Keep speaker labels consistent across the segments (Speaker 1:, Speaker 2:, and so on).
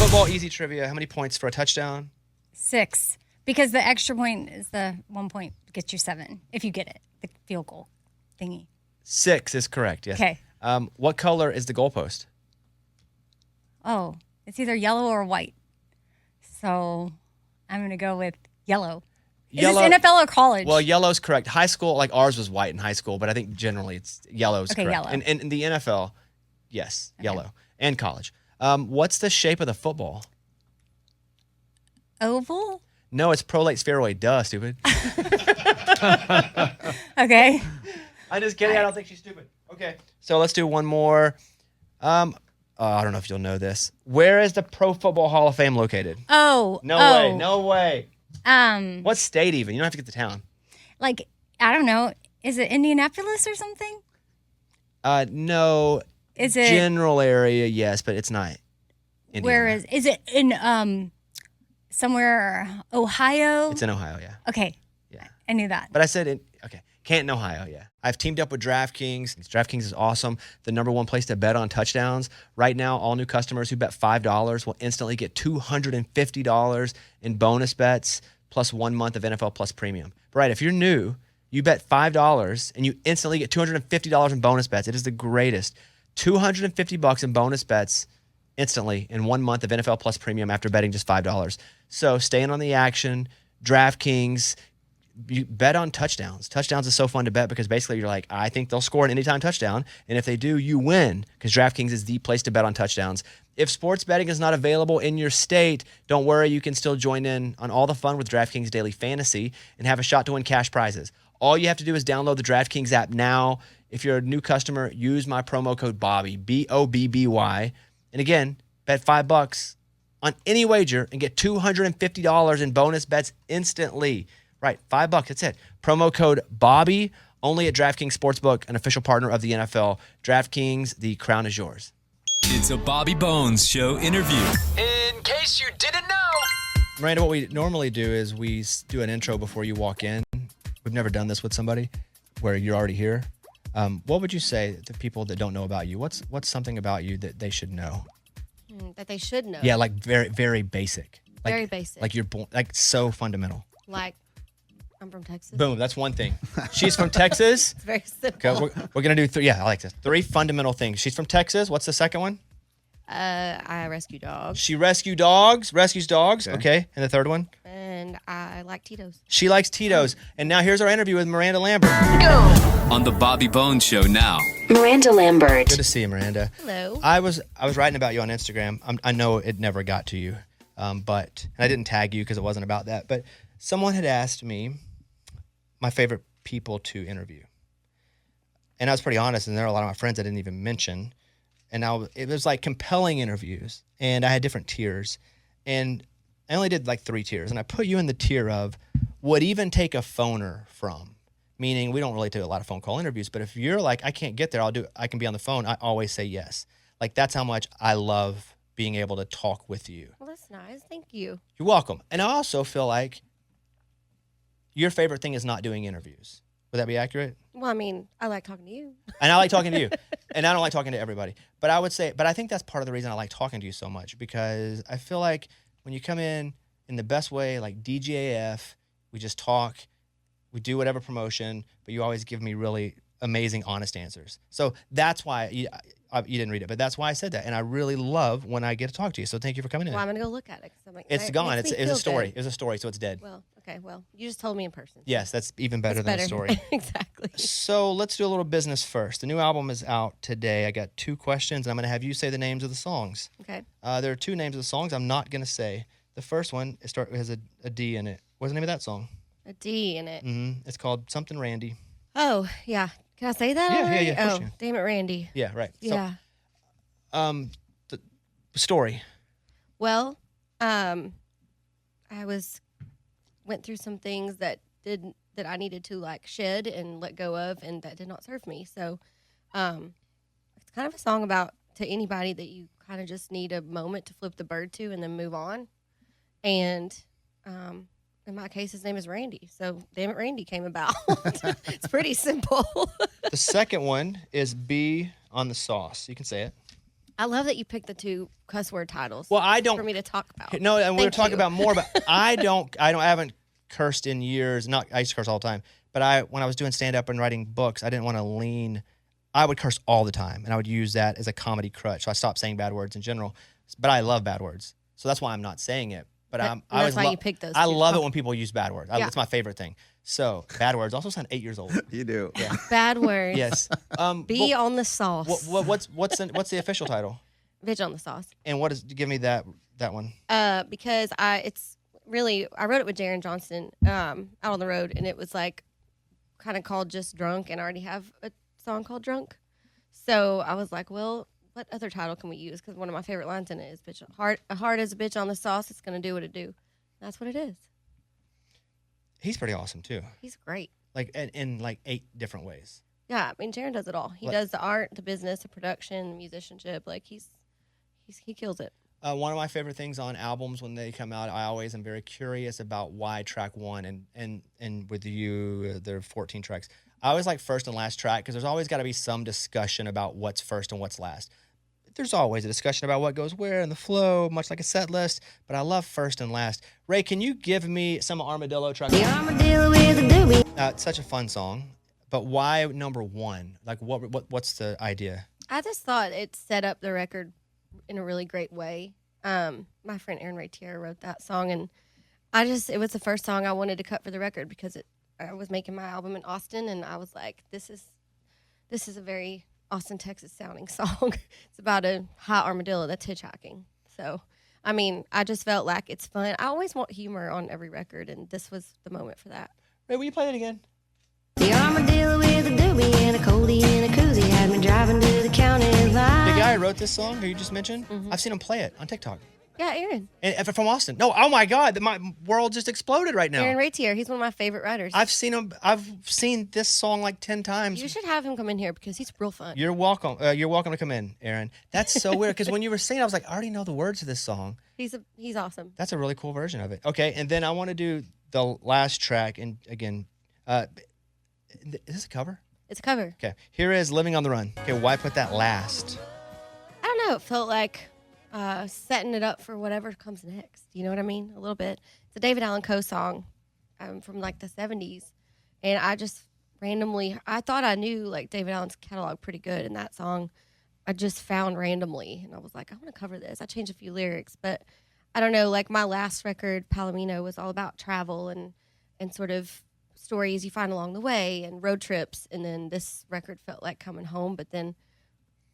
Speaker 1: Football easy trivia. How many points for a touchdown?
Speaker 2: 6. Because the extra point is the 1 point gets you 7 if you get it. The field goal thingy.
Speaker 1: 6 is correct, yes.
Speaker 2: Okay.
Speaker 1: What color is the goalpost?
Speaker 2: Oh, it's either yellow or white. So I'm going to go with yellow. Is this NFL or college?
Speaker 1: Well, yellow's correct. High school, like ours was white in high school, but I think generally it's yellow's correct.
Speaker 2: Yellow.
Speaker 1: And in the NFL, yes, yellow. And college. What's the shape of the football?
Speaker 2: Oval?
Speaker 1: No, it's prolate spheroid. Duh, stupid.
Speaker 2: Okay.
Speaker 1: I'm just kidding. I don't think she's stupid. Okay. So let's do one more. I don't know if you'll know this. Where is the Pro Football Hall of Fame located? No way. What state even? You don't have to get the town.
Speaker 2: Like, I don't know. Is it Indianapolis or something?
Speaker 1: No.
Speaker 2: Is it
Speaker 1: general area? Yes, but it's not. Indiana.
Speaker 2: Where is it in somewhere Ohio?
Speaker 1: It's in Ohio, yeah.
Speaker 2: Okay.
Speaker 1: Yeah.
Speaker 2: I knew that.
Speaker 1: But I said Canton, Ohio, yeah. I've teamed up with DraftKings. DraftKings is awesome. The #1 place to bet on touchdowns. Right now, all new customers who bet $5 will instantly get $250 in bonus bets plus 1 month of NFL Plus Premium. Right, if you're new, you bet $5 and you instantly get $250 in bonus bets. It is the greatest. $250 in bonus bets instantly in 1 month of NFL Plus Premium after betting just $5. So stay in on the action. DraftKings, you bet on touchdowns. Touchdowns is so fun to bet because basically you're like, I think they'll score an anytime touchdown. And if they do, you win because DraftKings is the place to bet on touchdowns. If sports betting is not available in your state, don't worry. You can still join in on all the fun with DraftKings Daily Fantasy and have a shot to win cash prizes. All you have to do is download the DraftKings app now. If you're a new customer, use my promo code Bobby, BOBBY. And again, bet $5 on any wager and get $250 in bonus bets instantly. Right, $5, that's it. Promo code Bobby, only at DraftKings Sportsbook, an official partner of the NFL. DraftKings, the crown is yours.
Speaker 3: It's a Bobby Bones Show interview.
Speaker 4: In case you didn't know.
Speaker 1: Miranda, what we normally do is we do an intro before you walk in. We've never done this with somebody where you're already here. What would you say to people that don't know about you? What's something about you that they should know?
Speaker 5: That they should know.
Speaker 1: Yeah, like very, very basic. Like,
Speaker 5: very basic.
Speaker 1: Like you're born, like so fundamental.
Speaker 5: Like, I'm from Texas.
Speaker 1: Boom, that's one thing. She's from Texas.
Speaker 5: It's very simple.
Speaker 1: Okay, we're going to do 3. Yeah, I like this. 3 fundamental things. She's from Texas. What's the second one?
Speaker 5: I rescue dogs.
Speaker 1: She rescues dogs. Okay. And the third one?
Speaker 5: And I like Tito's.
Speaker 1: She likes Tito's. And now here's our interview with Miranda Lambert.
Speaker 4: Go.
Speaker 3: On the Bobby Bones Show now.
Speaker 6: Miranda Lambert.
Speaker 1: Good to see you, Miranda.
Speaker 5: Hello.
Speaker 1: I was writing about you on Instagram. I know it never got to you, but and I didn't tag you because it wasn't about that. But someone had asked me my favorite people to interview. And I was pretty honest, and there are a lot of my friends I didn't even mention. And it was like compelling interviews, and I had different tiers. And I only did like 3 tiers, and I put you in the tier of would even take a phoner from, meaning we don't really do a lot of phone call interviews, but if you're like, I can't get there, I can be on the phone, I always say yes. Like that's how much I love being able to talk with you.
Speaker 5: Well, that's nice. Thank you.
Speaker 1: You're welcome. And I also feel like your favorite thing is not doing interviews. Would that be accurate?
Speaker 5: Well, I mean, I like talking to you.
Speaker 1: And I like talking to you. And I don't like talking to everybody. But I think that's part of the reason I like talking to you so much, because I feel like when you come in the best way, like DJF, we just talk, we do whatever promotion, but you always give me really amazing, honest answers. So that's why you didn't read it, but that's why I said that. And I really love when I get to talk to you. So thank you for coming in.
Speaker 5: Well, I'm going to go look at it. I'm like,
Speaker 1: it's gone. It's a story. Good. It's a story, so it's dead.
Speaker 5: Well, okay. Well, you just told me in person.
Speaker 1: Yes, that's even better than a story.
Speaker 5: Exactly.
Speaker 1: So let's do a little business first. The new album is out today. I got 2 questions, and I'm going to have you say the names of the songs.
Speaker 5: Okay.
Speaker 1: There are 2 names of the songs I'm not going to say. The first one has a D in it. What's the name of that song?
Speaker 5: A D in it.
Speaker 1: Mm-hmm. It's called Something Randy.
Speaker 5: Oh, yeah. Can I say that already?
Speaker 1: Yeah.
Speaker 5: Oh, damn it, Randy.
Speaker 1: Yeah, right.
Speaker 5: Yeah.
Speaker 1: So, the story.
Speaker 5: Well, I went through some things that I needed to like shed and let go of, and that did not serve me. So, it's kind of a song about to anybody that you kind of just need a moment to flip the bird to and then move on. And in my case, his name is Randy. So, damn it, Randy came about. It's pretty simple.
Speaker 1: The second one is B on the sauce. You can say it.
Speaker 5: I love that you picked the 2 cuss word titles.
Speaker 1: Well, I don't.
Speaker 5: For me to talk about.
Speaker 1: No, and we're
Speaker 5: Thank
Speaker 1: talking
Speaker 5: you.
Speaker 1: about more, but I haven't cursed in years. I used to curse all the time. But when I was doing stand-up and writing books, I didn't want to lean. I would curse all the time, and I would use that as a comedy crutch. So I stopped saying bad words in general. But I love bad words, so that's why I'm not saying it. But
Speaker 5: that's why you picked those.
Speaker 1: I
Speaker 5: 2 to
Speaker 1: love it
Speaker 5: talk-
Speaker 1: when people use bad words.
Speaker 5: Yeah.
Speaker 1: It's my favorite thing. So bad words also sound 8 years old.
Speaker 6: You do.
Speaker 1: Yeah.
Speaker 5: Bad words.
Speaker 1: Yes.
Speaker 5: Be on the sauce.
Speaker 1: What's the official title?
Speaker 5: Bitch on the sauce.
Speaker 1: And what is? Give me that one.
Speaker 5: Because I wrote it with Jaron Johnston out on the road, and it was like kind of called Just Drunk, and I already have a song called Drunk. So I was like, well, what other title can we use? Because one of my favorite lines in it is "Bitch, a heart is a bitch on the sauce. It's gonna do what it do." That's what it is.
Speaker 1: He's pretty awesome too.
Speaker 5: He's great.
Speaker 1: Like in like 8 different ways.
Speaker 5: Yeah, I mean, Jaron does it all. He does the art, the business, the production, the musicianship. Like he kills it.
Speaker 1: One of my favorite things on albums when they come out, I always am very curious about why track 1 and with you there are 14 tracks. I always like first and last track because there's always got to be some discussion about what's first and what's last. There's always a discussion about what goes where in the flow, much like a set list, but I love first and last. Ray, can you give me some Armadillo track?
Speaker 7: The armadillo with a doobie.
Speaker 1: It's such a fun song, but why number 1? Like what's the idea?
Speaker 5: I just thought it set up the record in a really great way. My friend Aaron Ray Tierra wrote that song, and it was the first song I wanted to cut for the record because I was making my album in Austin, and I was like, this is a very Austin, Texas sounding song. It's about a hot armadillo that's hitchhiking. So, I mean, I just felt like it's fun. I always want humor on every record, and this was the moment for that.
Speaker 1: Ray, will you play that again?
Speaker 7: The armadillo with a doobie and a coldie and a koozie had me driving to the county line.
Speaker 1: The guy who wrote this song who you just mentioned, I've seen him play it on TikTok.
Speaker 5: Yeah, Aaron.
Speaker 1: And from Austin. No, oh my God, my world just exploded right now.
Speaker 5: Aaron Ray Tierra. He's one of my favorite writers.
Speaker 1: I've seen him. I've seen this song like 10 times.
Speaker 5: You should have him come in here because he's real fun.
Speaker 1: You're welcome. You're welcome to come in, Aaron. That's so weird because when you were singing, I was like, I already know the words to this song.
Speaker 5: He's awesome.
Speaker 1: That's a really cool version of it. Okay, and then I want to do the last track. And again, is this a cover?
Speaker 5: It's a cover.
Speaker 1: Okay, here is "Living on the Run." Okay, why put that last?
Speaker 5: I don't know. It felt like setting it up for whatever comes next. You know what I mean? A little bit. It's a David Allan Coe song from like the 70s. And I just randomly, I thought I knew like David Allen's catalog pretty good. And that song I just found randomly. And I was like, I want to cover this. I changed a few lyrics. But I don't know, like my last record, Palomino, was all about travel and sort of stories you find along the way and road trips. And then this record felt like coming home. But then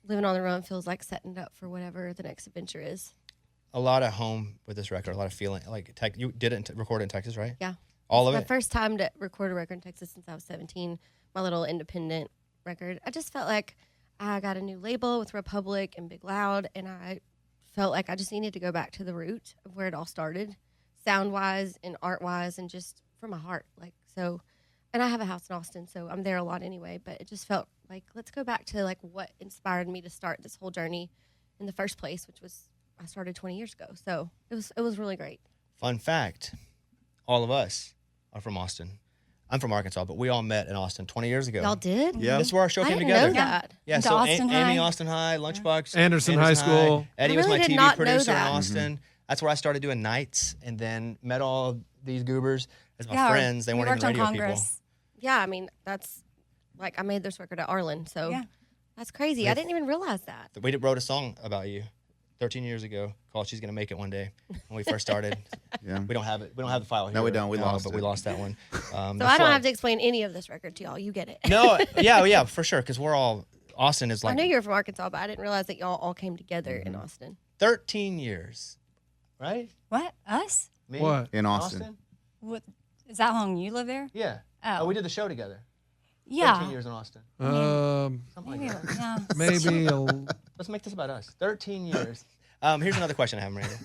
Speaker 5: Living on the Run feels like setting it up for whatever the next adventure is.
Speaker 1: A lot of home with this record, a lot of feeling. Like you did it, record it in Texas, right?
Speaker 5: Yeah.
Speaker 1: All of
Speaker 5: My
Speaker 1: it?
Speaker 5: first time to record a record in Texas since I was 17, my little independent record. I just felt like I got a new label with Republic and Big Loud, and I felt like I just needed to go back to the root of where it all started, sound-wise and art-wise, and just from my heart. Like so, and I have a house in Austin, so I'm there a lot anyway, but it just felt like, let's go back to like what inspired me to start this whole journey in the first place, which was I started 20 years ago. So it was really great.
Speaker 1: Fun fact, all of us are from Austin. I'm from Arkansas, but we all met in Austin 20 years ago.
Speaker 5: Y'all did?
Speaker 6: Yeah.
Speaker 1: This is where our show
Speaker 5: I
Speaker 1: came
Speaker 5: didn't
Speaker 1: together.
Speaker 5: know that.
Speaker 1: Yeah,
Speaker 2: Went to
Speaker 1: so
Speaker 2: Austin
Speaker 1: Amy
Speaker 2: High.
Speaker 1: Austin High, Lunchbox,
Speaker 8: Anderson High School.
Speaker 1: Eddie
Speaker 5: I
Speaker 1: was
Speaker 5: really
Speaker 1: my
Speaker 5: did
Speaker 1: TV
Speaker 5: not know
Speaker 1: producer in
Speaker 5: that.
Speaker 1: Austin. That's where I started doing nights, and then met all these goobers as my
Speaker 2: Yeah,
Speaker 1: friends. They
Speaker 2: we
Speaker 1: weren't even
Speaker 2: worked on
Speaker 1: radio people.
Speaker 2: Congress.
Speaker 5: Yeah, I mean, that's like I made this record at Arlen, so
Speaker 2: Yeah.
Speaker 5: that's crazy. I didn't even realize that.
Speaker 1: We wrote a song about you 13 years ago called "She's Gonna Make It One Day" when we first started.
Speaker 6: Yeah.
Speaker 1: We don't have it. We don't have the file here.
Speaker 6: No, we don't. We lost
Speaker 1: but
Speaker 6: it.
Speaker 1: we lost that one.
Speaker 5: So I don't have to explain any of this record to y'all. You get it.
Speaker 1: No, yeah, for sure. Because we're all Austin is
Speaker 5: I
Speaker 1: like
Speaker 5: knew you were from Arkansas, but I didn't realize that y'all all came together in Austin.
Speaker 1: 13 years, right?
Speaker 2: What? Us?
Speaker 1: Me?
Speaker 8: What?
Speaker 6: In Austin.
Speaker 2: What? Is that how long you live there?
Speaker 1: Yeah.
Speaker 2: Oh.
Speaker 1: We did the show together. 13
Speaker 2: Yeah.
Speaker 1: years in Austin. Something like
Speaker 2: Maybe,
Speaker 1: that.
Speaker 2: yeah.
Speaker 8: Maybe
Speaker 1: Let's make this about us. 13 years. Here's another question I have, Miranda.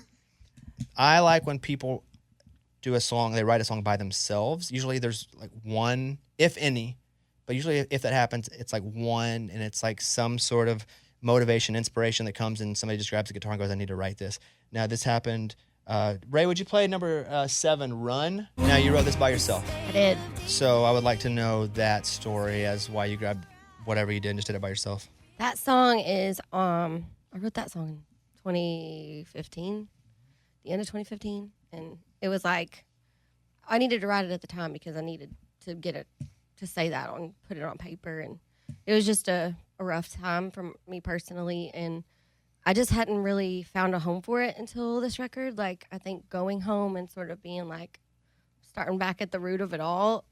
Speaker 1: I like when people do a song, they write a song by themselves. Usually there's like one, if any, but usually if that happens, it's like one and it's like some sort of motivation, inspiration that comes and somebody just grabs the guitar and goes, I need to write this. Now this happened. Ray, would you play number 7, Run? Now you wrote this by yourself.
Speaker 5: I did.
Speaker 1: So I would like to know that story as why you grabbed whatever you did and just did it by yourself.
Speaker 5: That song is I wrote that song in 2015, the end of 2015, and it was like I needed to write it at the time because I needed to get it to say that on, put it on paper, and it was just a rough time for me personally, and I just hadn't really found a home for it until this record. Like, I think going home and sort of being like starting back at the root of it all,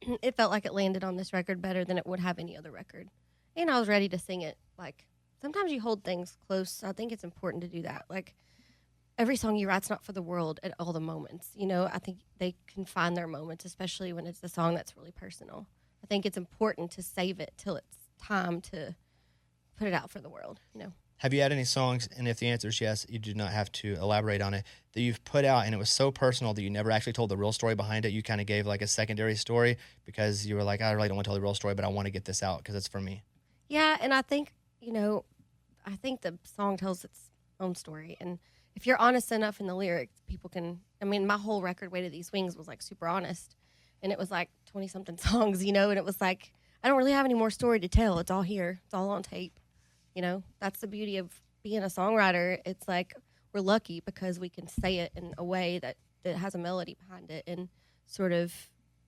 Speaker 5: it felt like it landed on this record better than it would have any other record, and I was ready to sing it. Like, sometimes you hold things close. I think it's important to do that. Like, every song you write's not for the world at all the moments. You know, I think they can find their moments, especially when it's a song that's really personal. I think it's important to save it till it's time to put it out for the world, you know.
Speaker 1: Have you had any songs, and if the answer is yes, you do not have to elaborate on it, that you've put out and it was so personal that you never actually told the real story behind it? You kind of gave like a secondary story because you were like, I really don't want to tell the real story, but I want to get this out because it's for me.
Speaker 5: Yeah, and I think, you know, I think the song tells its own story, and if you're honest enough in the lyrics, people can, I mean, my whole record, Weight of These Wings, was like super honest. And it was like 20-something songs, you know, and it was like, I don't really have any more story to tell. It's all here. It's all on tape. You know, that's the beauty of being a songwriter. It's like we're lucky because we can say it in a way that has a melody behind it. And sort of,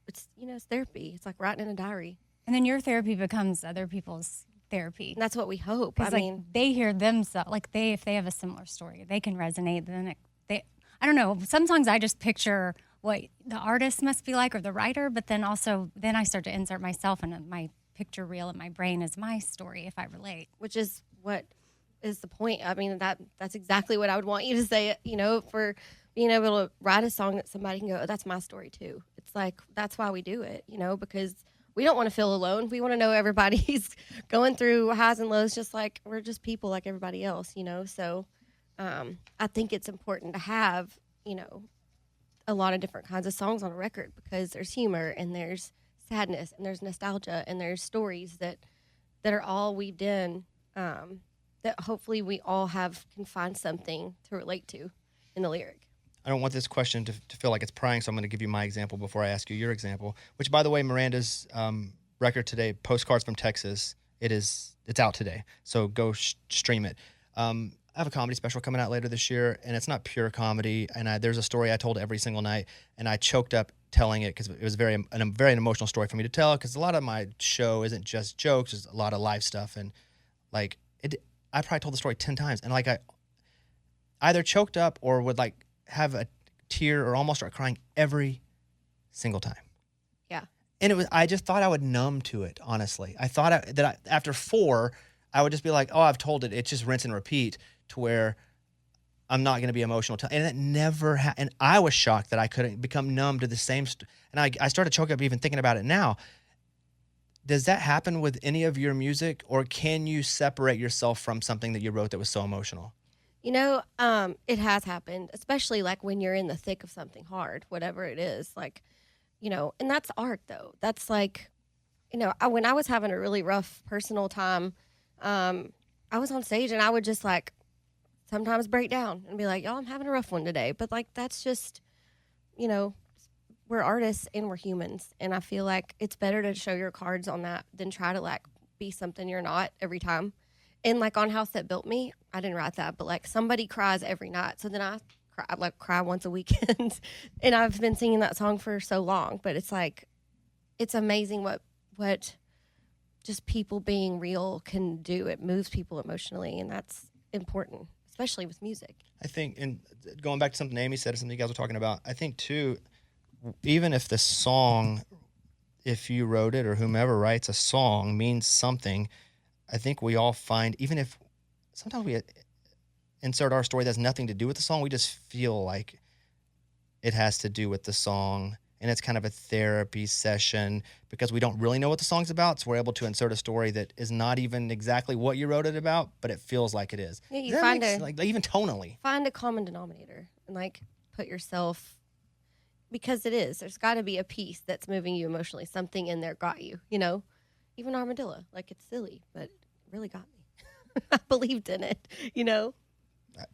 Speaker 5: it's, you know, it's therapy. It's like writing in a diary.
Speaker 2: And then your therapy becomes other people's therapy.
Speaker 5: And that's what we hope.
Speaker 2: I mean, they hear themselves, like if they have a similar story, they can resonate. Then I don't know. Some songs I just picture what the artist must be like or the writer, but then also I start to insert myself in my picture reel in my brain as my story if I relate.
Speaker 5: Which is what is the point. I mean, that's exactly what I would want you to say, you know, for being able to write a song that somebody can go, oh, that's my story too. It's like, that's why we do it, you know, because we don't want to feel alone. We want to know everybody's going through highs and lows, just like we're just people like everybody else, you know. So I think it's important to have, you know, a lot of different kinds of songs on a record because there's humor and there's sadness and there's nostalgia and there's stories that are all weaved in that hopefully we all can find something to relate to in the lyric.
Speaker 1: I don't want this question to feel like it's prying, so I'm going to give you my example before I ask you your example, which, by the way, Miranda's record today, Postcards from Texas, it's out today, so go stream it. I have a comedy special coming out later this year, and it's not pure comedy, and there's a story I told every single night, and I choked up telling it because it was a very emotional story for me to tell because a lot of my show isn't just jokes, it's a lot of life stuff, and like I probably told the story 10 times, and like I either choked up or would like have a tear or almost start crying every single time.
Speaker 5: Yeah.
Speaker 1: And I just thought I would numb to it, honestly. I thought after 4, I would just be like, oh, I've told it. It's just rinse and repeat to where I'm not going to be emotional. And it never and I was shocked that I couldn't become numb to the same. And I started choking up even thinking about it now. Does that happen with any of your music, or can you separate yourself from something that you wrote that was so emotional?
Speaker 5: You know, it has happened, especially like when you're in the thick of something hard, whatever it is, like, you know, and that's art though. That's like, you know, when I was having a really rough personal time, I was on stage and I would just like sometimes break down and be like, y'all, I'm having a rough one today. But like, that's just, you know, we're artists and we're humans. And I feel like it's better to show your cards on that than try to like be something you're not every time. And like on House That Built Me, I didn't write that, but like somebody cries every night. So then I cry once a weekend. And I've been singing that song for so long, but it's like, it's amazing what just people being real can do. It moves people emotionally, and that's important, especially with music.
Speaker 1: I think, and going back to something Amy said, or something you guys were talking about, I think too, even if the song, if you wrote it or whomever writes a song means something, I think we all find, even if sometimes we insert our story that has nothing to do with the song, we just feel like it has to do with the song. And it's kind of a therapy session because we don't really know what the song's about. So we're able to insert a story that is not even exactly what you wrote it about, but it feels like it is.
Speaker 5: Yeah, you find
Speaker 1: like even tonally.
Speaker 5: Find a common denominator and like put yourself, because it is. There's got to be a piece that's moving you emotionally. Something in there got you, you know? Even Armadillo. Like, it's silly, but it really got me. I believed in it, you know?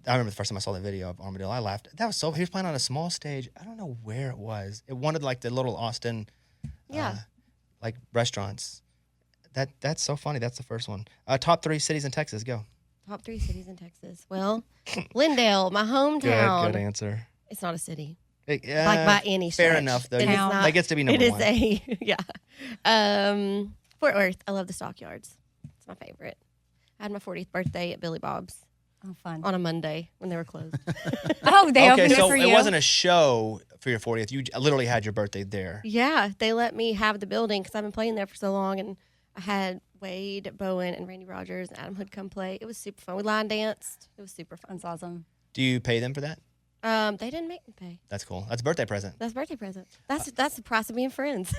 Speaker 1: I remember the first time I saw the video of Armadillo, I laughed. He was playing on a small stage. I don't know where it was. It wanted like the little Austin, like restaurants. That's so funny. That's the first one. Top 3 cities in Texas. Go.
Speaker 5: Top 3 cities in Texas. Well, Glendale, my hometown.
Speaker 1: Good answer.
Speaker 5: It's not a city.
Speaker 1: Like
Speaker 5: By any stretch.
Speaker 1: Fair enough, though.
Speaker 5: It is not.
Speaker 1: That gets to be number one.
Speaker 5: It is yeah. Fort Worth. I love the Stockyards. It's my favorite. I had my 40th birthday at Billy Bob's
Speaker 2: Oh, fun.
Speaker 5: on a Monday when they were closed.
Speaker 2: Oh, they
Speaker 1: Okay,
Speaker 2: opened
Speaker 1: so
Speaker 2: it for you.
Speaker 1: it wasn't a show for your 40th. You literally had your birthday there.
Speaker 5: Yeah, they let me have the building because I've been playing there for so long, and I had Wade, Bowen, and Randy Rogers and Adam Hood come play. It was super fun. We line danced. It was super fun.
Speaker 2: That's awesome.
Speaker 1: Do you pay them for that?
Speaker 5: They didn't make me pay.
Speaker 1: That's cool. That's a birthday present.
Speaker 5: That's a birthday present. That's the price of being friends.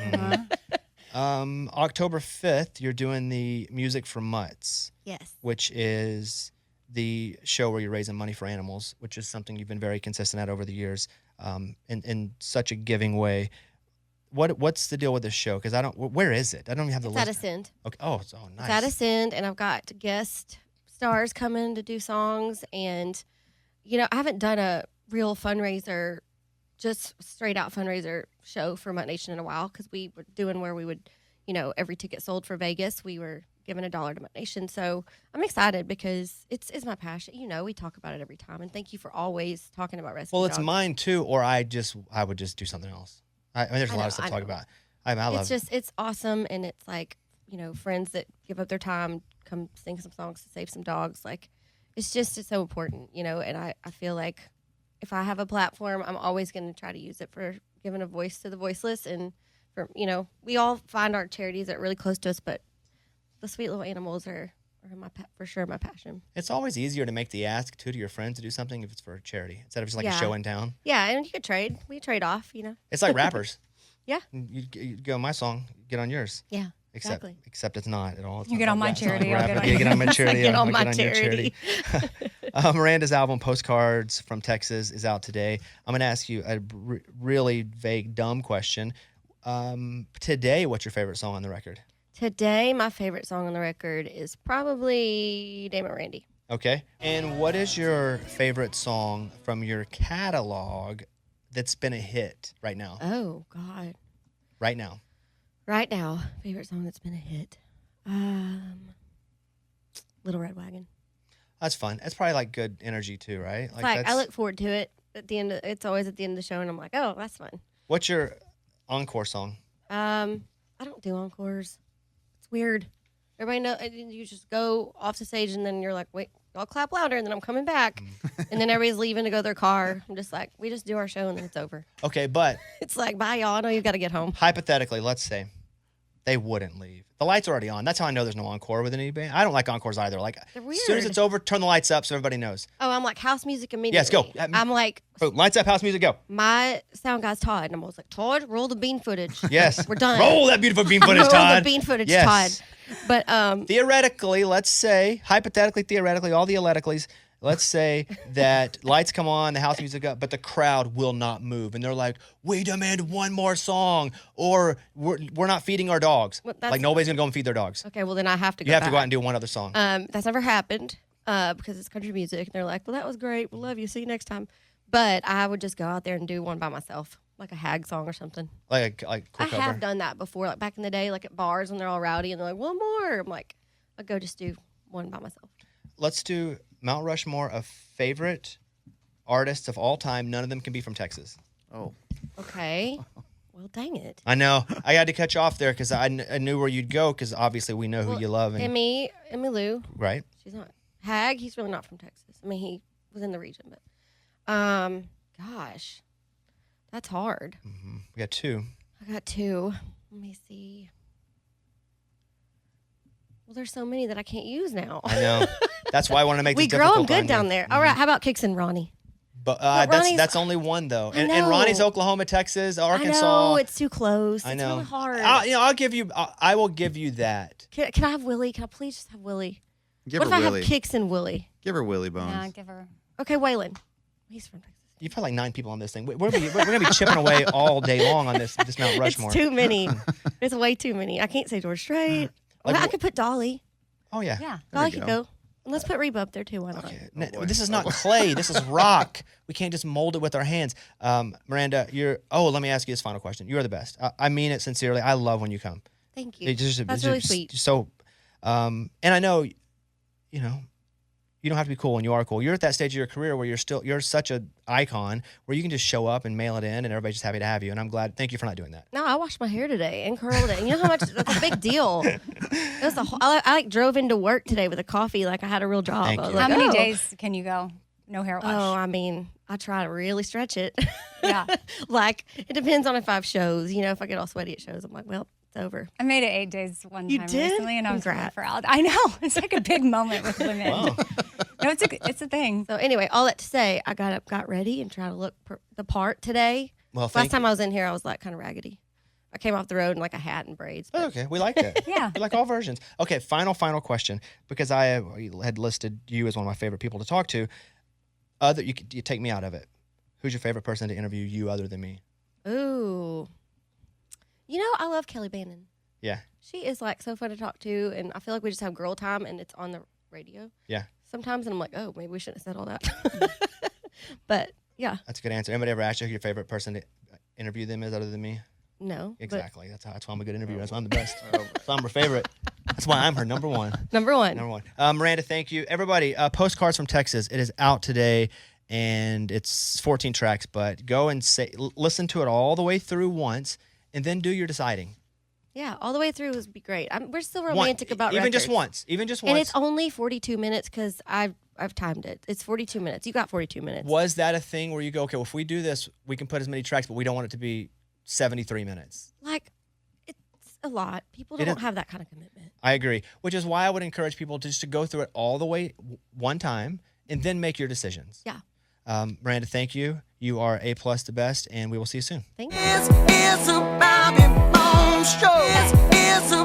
Speaker 1: October 5th, you're doing the Music for Mutts,
Speaker 5: Yes.
Speaker 1: which is the show where you're raising money for animals, which is something you've been very consistent at over the years, in such a giving way. What's the deal with this show? Because where is it? I don't even have the
Speaker 5: It's
Speaker 1: list.
Speaker 5: at Ascend.
Speaker 1: Okay. Oh, nice.
Speaker 5: It's at Ascend, and I've got guest stars coming to do songs. And, I haven't done a real fundraiser, just straight out fundraiser show for Mutt Nation in a while because we were doing where we would, every ticket sold for Vegas, we were giving $1 to Mutt Nation. So I'm excited because it's my passion. We talk about it every time. And thank you for always talking about rescue
Speaker 1: Well, it's
Speaker 5: dogs.
Speaker 1: mine too, or I would just do something else. I mean, there's a lot of stuff to talk about. I love it.
Speaker 5: It's awesome, and it's like friends that give up their time, come sing some songs to save some dogs. Like it's so important, and I feel like if I have a platform, I'm always going to try to use it for giving a voice to the voiceless, and for we all find our charities that are really close to us, but the sweet little animals are for sure my passion.
Speaker 1: It's always easier to make the ask to your friends to do something if it's for a charity instead of just like a
Speaker 5: Yeah.
Speaker 1: show in town.
Speaker 5: Yeah, and you could trade. We trade off,
Speaker 1: It's like rappers.
Speaker 5: Yeah.
Speaker 1: You go on my song, get on yours.
Speaker 5: Yeah.
Speaker 1: Except it's not at all. It's
Speaker 2: You
Speaker 1: not
Speaker 2: get on
Speaker 1: like
Speaker 2: my
Speaker 1: that. It's not
Speaker 2: charity,
Speaker 1: like
Speaker 2: I'll get
Speaker 1: rap.
Speaker 2: on
Speaker 1: Yeah, get on my
Speaker 2: yours.
Speaker 1: charity.
Speaker 5: Get
Speaker 1: I'll
Speaker 5: on my
Speaker 1: get your
Speaker 5: charity.
Speaker 1: Miranda's album Postcards from Texas is out today. I'm going to ask you a really vague, dumb question. Today, what's your favorite song on the record?
Speaker 5: Today, my favorite song on the record is probably Damon Randy.
Speaker 1: Okay. And what is your favorite song from your catalog that's been a hit right now?
Speaker 5: Oh, God.
Speaker 1: Right now.
Speaker 5: Right now, favorite song that's been a hit. Little Red Wagon.
Speaker 1: That's fun. It's probably like good energy too, right?
Speaker 5: It's like I look forward to it at the end. It's always at the end of the show, and I'm like, oh, that's fun.
Speaker 1: What's your encore song?
Speaker 5: I don't do encores. It's weird. Everybody know you just go off the stage, and then you're like, wait, I'll clap louder, and then I'm coming back, and then everybody's leaving to go to their car. I'm just like, we just do our show, and then it's over.
Speaker 1: Okay, but
Speaker 5: It's like, bye, y'all. I know you got to get home.
Speaker 1: hypothetically, let's say they wouldn't leave. The lights are already on. That's how I know there's no encore with any band. I don't like encores either. Like
Speaker 5: They're
Speaker 1: as soon as
Speaker 5: weird.
Speaker 1: it's over, turn the lights up so everybody knows.
Speaker 5: Oh, I'm like house music immediately.
Speaker 1: Yes, go.
Speaker 5: I'm like,
Speaker 1: Boom, lights up, house music, go.
Speaker 5: my sound guy's Todd, and I'm always like, Todd, roll the bean footage.
Speaker 1: Yes.
Speaker 5: We're done.
Speaker 1: Roll that beautiful bean footage,
Speaker 5: Roll
Speaker 1: Todd.
Speaker 5: the bean footage,
Speaker 1: Yes.
Speaker 5: Todd. But
Speaker 1: Theoretically, let's say, hypothetically, theoretically, all the theoreticallys, let's say that lights come on, the house music up, but the crowd will not move. And they're like, we demand one more song, or we're not feeding our dogs.
Speaker 5: Well, that's-
Speaker 1: Like nobody's going to go and feed their dogs.
Speaker 5: okay, well then I have to go.
Speaker 1: You have to go
Speaker 5: back.
Speaker 1: out and do one other song.
Speaker 5: That's never happened because it's country music. And they're like, well, that was great. We love you. See you next time. But I would just go out there and do one by myself, like a hag song or something.
Speaker 1: like
Speaker 5: I
Speaker 1: quick
Speaker 5: have
Speaker 1: cover.
Speaker 5: done that before, like back in the day, like at bars when they're all rowdy and they're like, one more. I'm like, I'll go just do one by myself.
Speaker 1: Let's do Mount Rushmore of favorite artists of all time. None of them can be from Texas.
Speaker 6: Oh,
Speaker 5: Okay. Well, dang it.
Speaker 1: I know. I had to cut you off there because I knew where you'd go because obviously we know who
Speaker 5: Well,
Speaker 1: you love. And,
Speaker 5: Emmy Lou.
Speaker 1: right?
Speaker 5: She's not. Hag, he's really not from Texas. I mean, he was in the region, but gosh, that's hard.
Speaker 1: We got two.
Speaker 5: I got two. Let me see. Well, there's so many that I can't use now.
Speaker 1: I know. That's why I want to make
Speaker 5: We
Speaker 1: this
Speaker 5: grow them
Speaker 1: difficult on
Speaker 5: good
Speaker 1: you.
Speaker 5: down there. All right, how about Kicks and Ronnie?
Speaker 1: But
Speaker 5: But Ronnie's-
Speaker 1: that's only one though.
Speaker 5: I
Speaker 1: And Ronnie's
Speaker 5: know.
Speaker 1: Oklahoma, Texas,
Speaker 5: I
Speaker 1: Arkansas.
Speaker 5: know it's too close.
Speaker 1: I
Speaker 5: It's
Speaker 1: know.
Speaker 5: really hard.
Speaker 1: I'll give you. I will give you that.
Speaker 5: Can I have Willie? Can I please just have Willie?
Speaker 6: give
Speaker 5: What if
Speaker 6: her
Speaker 5: I
Speaker 6: Willie.
Speaker 5: have Kicks and Willie?
Speaker 6: Give her Willie Bones.
Speaker 2: Yeah, give her.
Speaker 5: Okay, Waylon. He's from Texas.
Speaker 1: You've had like 9 people on this thing. We're gonna be chipping away all day long on this Mount Rushmore.
Speaker 5: It's too many. It's way too many. I can't say George Strait.
Speaker 1: Like
Speaker 5: Well, I
Speaker 1: wh-
Speaker 5: could put Dolly.
Speaker 1: Oh yeah.
Speaker 2: Yeah.
Speaker 5: Dolly
Speaker 6: we
Speaker 5: could
Speaker 6: go.
Speaker 5: go. And let's put Reba up there too. Why not?
Speaker 1: Okay.
Speaker 6: boy.
Speaker 1: This is not clay. This is rock. We can't just mold it with our hands. Miranda, let me ask you this final question. You are the best. I mean it sincerely. I love when you come.
Speaker 5: Thank you.
Speaker 1: It's just-
Speaker 5: That's
Speaker 1: it's
Speaker 5: really
Speaker 1: just
Speaker 5: sweet.
Speaker 1: So, and I know, You don't have to be cool, and you are cool. You're at that stage of your career where you're such an icon where you can just show up and mail it in, and everybody's just happy to have you. And I'm glad. Thank you for not doing that.
Speaker 5: No, I washed my hair today and curled it. You know how much that's a big deal. It was I like drove into work today with a coffee like I had a real job.
Speaker 1: Thank
Speaker 5: I was
Speaker 1: you.
Speaker 5: like,
Speaker 2: How many
Speaker 5: oh.
Speaker 2: days can you go? No hair wash.
Speaker 5: Oh, I mean, I try to really stretch it.
Speaker 2: Yeah.
Speaker 5: Like, it depends on if I have shows. You know, if I get all sweaty at shows, I'm like, well, it's over.
Speaker 2: I made it 8 days one
Speaker 5: You
Speaker 2: time
Speaker 5: did?
Speaker 2: recently, and I was really
Speaker 5: Congrats.
Speaker 2: proud. I know. It's like a big moment with women.
Speaker 1: Wow.
Speaker 2: No, it's a thing.
Speaker 5: So anyway, all that to say, I got up, got ready, and tried to look the part today.
Speaker 1: Well,
Speaker 5: Last
Speaker 1: thank
Speaker 5: time
Speaker 1: you.
Speaker 5: I was in here, I was like kind of raggedy. I came off the road in like a hat and braids.
Speaker 1: Oh,
Speaker 5: But
Speaker 1: okay, we like that.
Speaker 2: Yeah.
Speaker 1: We like all versions. Okay, final question, because I had listed you as one of my favorite people to talk to. You take me out of it. Who's your favorite person to interview you other than me?
Speaker 5: Ooh. You know, I love Kelly Bannon.
Speaker 1: Yeah.
Speaker 5: She is like so fun to talk to, and I feel like we just have girl time, and it's on the radio.
Speaker 1: Yeah.
Speaker 5: Sometimes, and I'm like, oh, maybe we shouldn't have said all that. But yeah,
Speaker 1: That's a good answer. Anybody ever asked you who your favorite person to interview them is other than me?
Speaker 5: no. but
Speaker 1: Exactly. That's why I'm a good interviewer. That's why I'm the best. That's why I'm her favorite. That's why I'm her number one.
Speaker 5: number one.
Speaker 1: Number one. Miranda, thank you. Everybody, Postcards from Texas. It is out today, and it's 14 tracks, but go and listen to it all the way through once, and then do your deciding.
Speaker 5: Yeah, all the way through would be great. We're still romantic about
Speaker 1: even
Speaker 5: records.
Speaker 1: just once. Even just once.
Speaker 5: And it's only 42 minutes because I've timed it. It's 42 minutes. You got 42 minutes.
Speaker 1: Was that a thing where you go, okay, well, if we do this, we can put as many tracks, but we don't want it to be 73 minutes?
Speaker 5: Like, it's a lot. People
Speaker 1: It
Speaker 5: don't
Speaker 1: is-
Speaker 5: have that kind of commitment.
Speaker 1: I agree, which is why I would encourage people just to go through it all the way one time and then make your decisions.
Speaker 5: Yeah.
Speaker 1: Miranda, thank you. You are A+ the best, and we will see you soon.
Speaker 5: Thank you.
Speaker 6: It's a Bobby Bones show. It's a